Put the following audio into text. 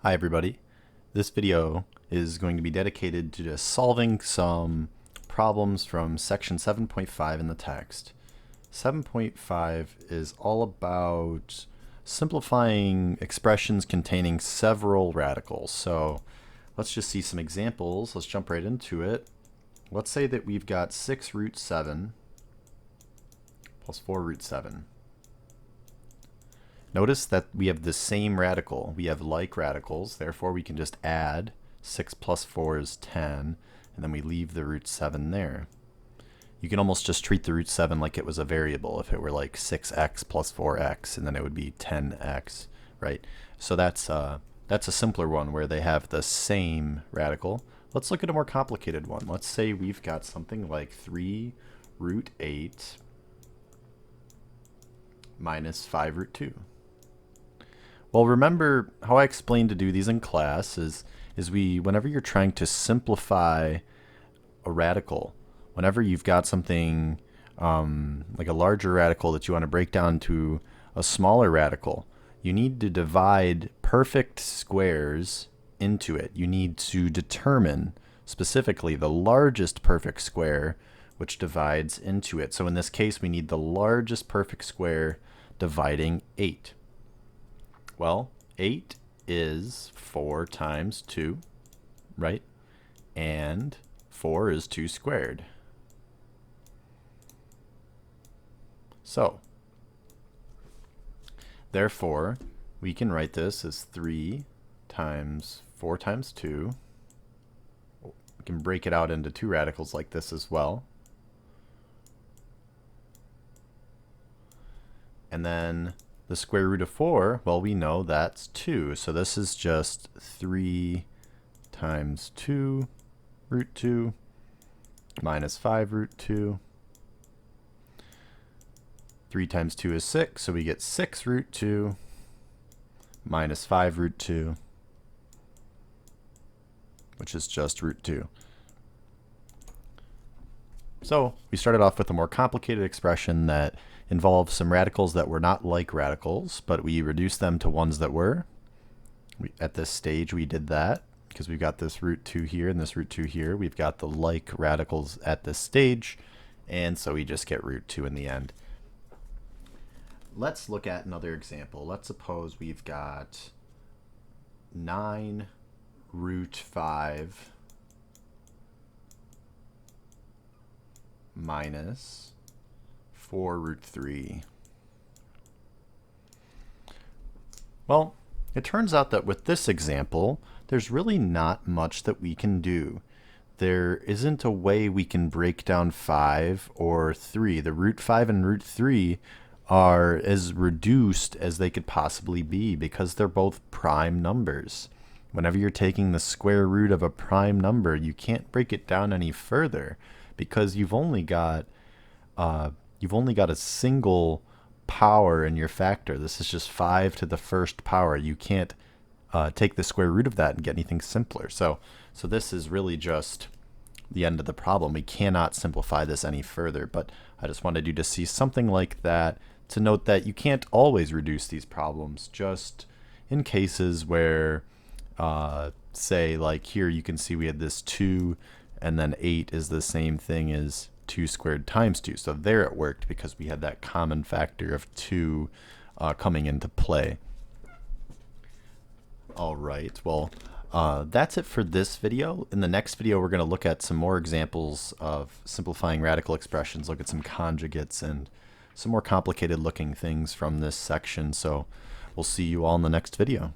Hi everybody. This video is going to be dedicated to just solving some problems from section 7.5 in the text. 7.5 is all about simplifying expressions containing several radicals. So let's just see some examples. Let's jump right into it. Let's say that we've got 6 root 7 plus 4 root 7. Notice that we have the same radical. We have like radicals, therefore we can just add 6 plus 4 is 10, and then we leave the root 7 there. You can almost just treat the root 7 like it was a variable. If it were like 6x plus 4x, and then it would be 10x, right? So that's a simpler one where they have the same radical. Let's look at a more complicated one. Let's say we've got something like 3 root 8 minus 5 root 2. Well, remember how I explained to do these in class is whenever you're trying to simplify a radical, whenever you've got something like a larger radical that you want to break down to a smaller radical, you need to divide perfect squares into it. You need to determine specifically the largest perfect square which divides into it. So in this case, we need the largest perfect square dividing 8. Well, 8 is 4 times 2, right? And 4 is 2 squared. So, therefore, we can write this as 3 times 4 times 2. We can break it out into 2 radicals like this as well. And then the square root of 4, well, we know that's 2. So this is just 3 times 2 root 2 minus 5 root 2. 3 times 2 is 6, so we get 6 root 2 minus 5 root 2, which is just root 2. So we started off with a more complicated expression that involved some radicals that were not like radicals, but we reduced them to ones that were. At this stage, we did that because we've got this root 2 here and this root 2 here. We've got the like radicals at this stage, and so we just get root 2 in the end. Let's look at another example. Let's suppose we've got 9 root 5 minus 4 root 3. Well, it turns out that with this example, there's really not much that we can do. There isn't a way we can break down 5 or 3. The root 5 and root 3 are as reduced as they could possibly be because they're both prime numbers. Whenever you're taking the square root of a prime number, you can't break it down any further because you've only got a single power in your factor. This is just 5 to the first power. You can't take the square root of that and get anything simpler. So this is really just the end of the problem. We cannot simplify this any further, but I just wanted you to see something like that to note that you can't always reduce these problems, just in cases where, say, like here you can see we had this 2 and then 8 is the same thing as 2 squared times 2. So there it worked because we had that common factor of 2 coming into play. All right, well, that's it for this video. In the next video, we're going to look at some more examples of simplifying radical expressions, look at some conjugates and some more complicated looking things from this section. So we'll see you all in the next video.